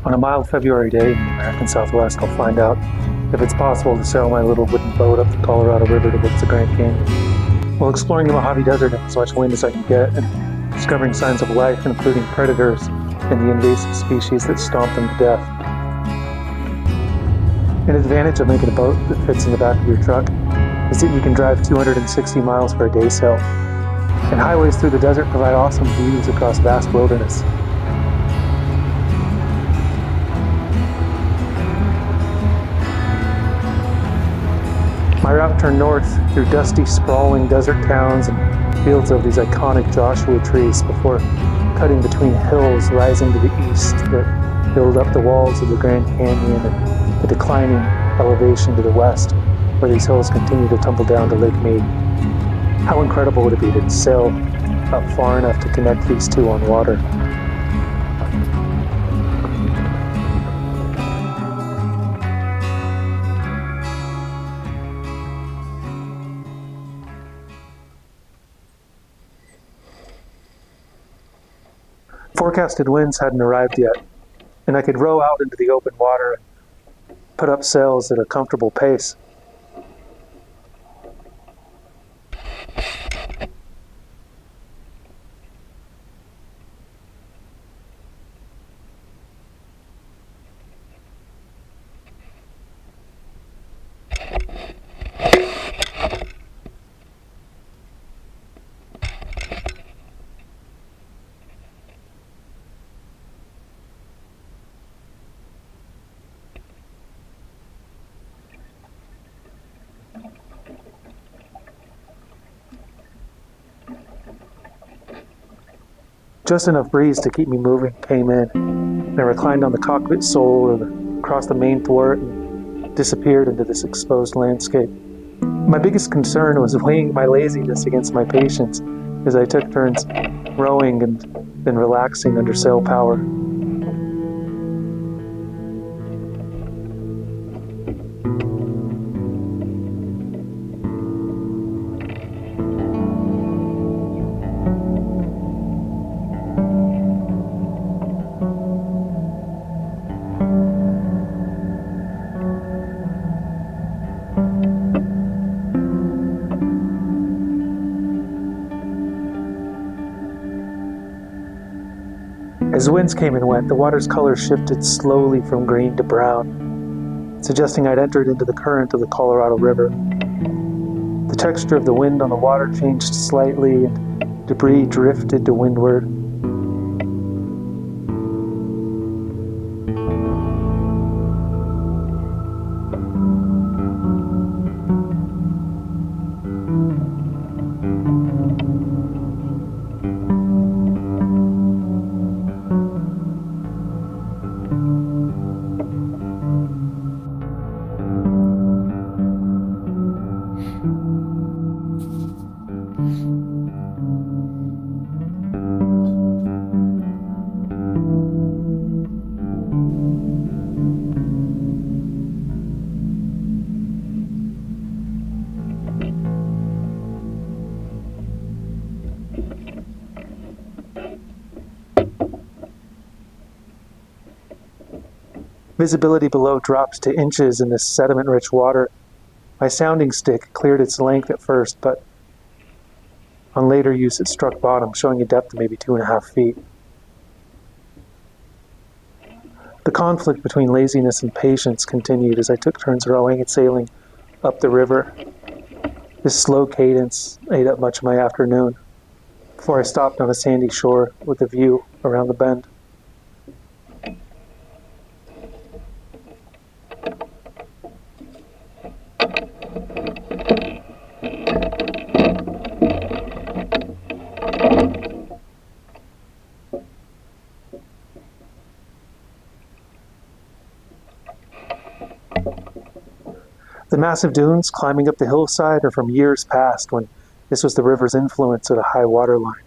On a mild February day in the American Southwest, I'll find out if it's possible to sail my little wooden boat up the Colorado River towards the Grand Canyon. While exploring the Mojave Desert in as much wind as I can get and discovering signs of life, including predators and the invasive species that stomp them to death. An advantage of making a boat that fits in the back of your truck is that you can drive 260 miles for a daysail, and highways through the desert provide awesome views across vast wilderness. My route turned north through dusty, sprawling desert towns and fields of these iconic Joshua trees before cutting between hills rising to the east that build up the walls of the Grand Canyon and the declining elevation to the west, where these hills continue to tumble down to Lake Mead. How incredible would it be to sail up far enough to connect these two on water? Forecasted winds hadn't arrived yet, and I could row out into the open water and put up sails at a comfortable pace. Just enough breeze to keep me moving came in, and I reclined on the cockpit sole or across the main thwart and disappeared into this exposed landscape. My biggest concern was weighing my laziness against my patience as I took turns rowing and then relaxing under sail power. As winds came and went, the water's color shifted slowly from green to brown, suggesting I'd entered into the current of the Colorado River. The texture of the wind on the water changed slightly, and debris drifted to windward. Visibility below dropped to inches in this sediment-rich water. My sounding stick cleared its length at first, but on later use it struck bottom, showing a depth of maybe 2.5 feet. The conflict between laziness and patience continued as I took turns rowing and sailing up the river. This slow cadence ate up much of my afternoon before I stopped on a sandy shore with a view around the bend. The massive dunes climbing up the hillside are from years past when this was the river's influence at a high water line.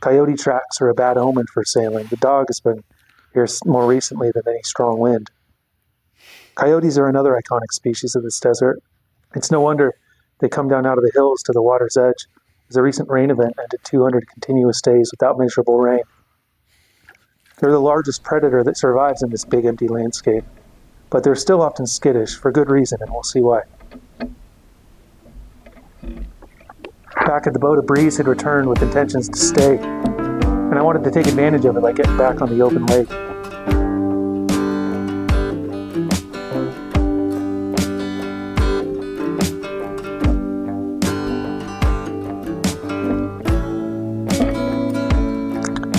Coyote tracks are a bad omen for sailing. The dog has been here more recently than any strong wind. Coyotes are another iconic species of this desert. It's no wonder they come down out of the hills to the water's edge, as a recent rain event ended 200 continuous days without measurable rain. They're the largest predator that survives in this big empty landscape, but they're still often skittish for good reason, and we'll see why. Back at the boat, a breeze had returned with intentions to stay, and I wanted to take advantage of it by getting back on the open lake.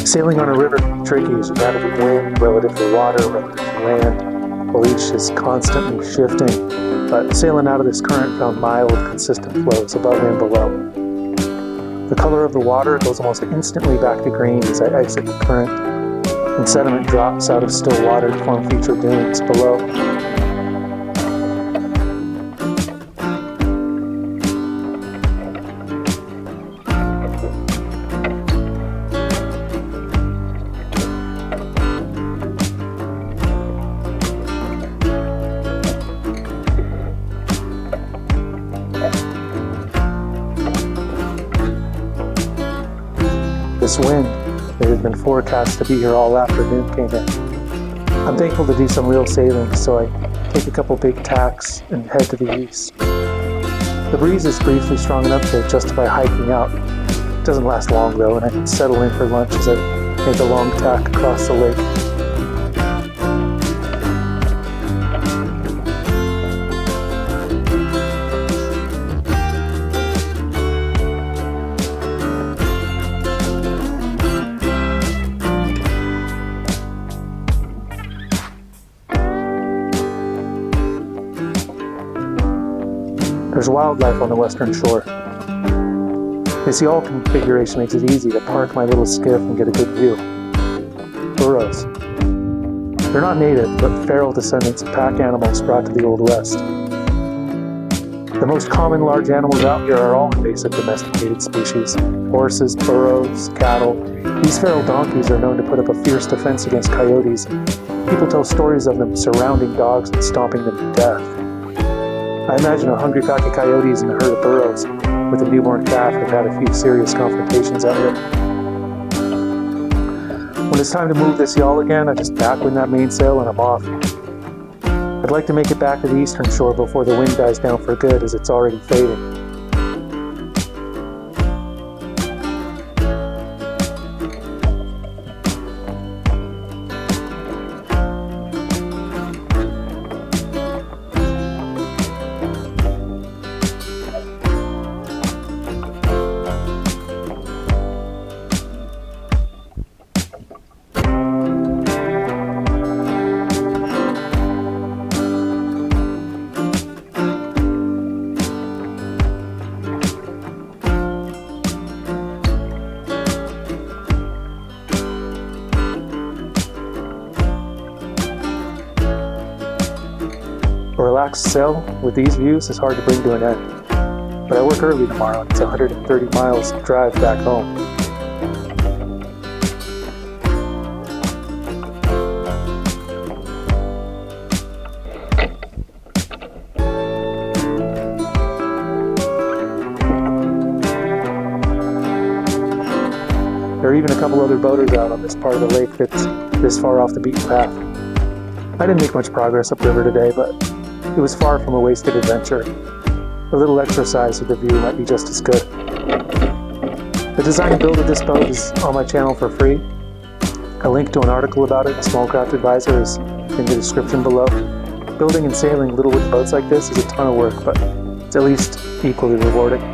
Sailing on a river can be tricky as you navigate wind relative to water, relative to land, while each is constantly shifting. But sailing out of this current found mild, consistent flows above and below. The color of the water goes almost instantly back to green as I exit the current, and sediment drops out of still water to form feature dunes below. This wind that had been forecast to be here all afternoon came in. I'm thankful to do some real sailing, so I take a couple big tacks and head to the east. The breeze is briefly strong enough to justify hiking out. It doesn't last long though, and I settle in for lunch as I make a long tack across the lake. There's wildlife on the western shore. This yawl configuration makes it easy to park my little skiff and get a good view. Burros. They're not native, but feral descendants of pack animals brought to the Old West. The most common large animals out here are all invasive domesticated species. Horses, burros, cattle. These feral donkeys are known to put up a fierce defense against coyotes. People tell stories of them surrounding dogs and stomping them to death. I imagine a hungry pack of coyotes and a herd of burros with a newborn calf have had a few serious confrontations out here. When it's time to move this yawl again, I just backwind that mainsail and I'm off. I'd like to make it back to the eastern shore before the wind dies down for good, as it's already fading. A relaxed sail with these views is hard to bring to an end, but I work early tomorrow and it's 130 miles drive back home. There are even a couple other boaters out on this part of the lake that's this far off the beaten path. I didn't make much progress upriver today, but it was far from a wasted adventure. A little exercise with the view might be just as good. The design and build of this boat is on my channel for free. A link to an article about it, Small Craft Advisor, is in the description below. Building and sailing little wooden boats like this is a ton of work, but it's at least equally rewarding.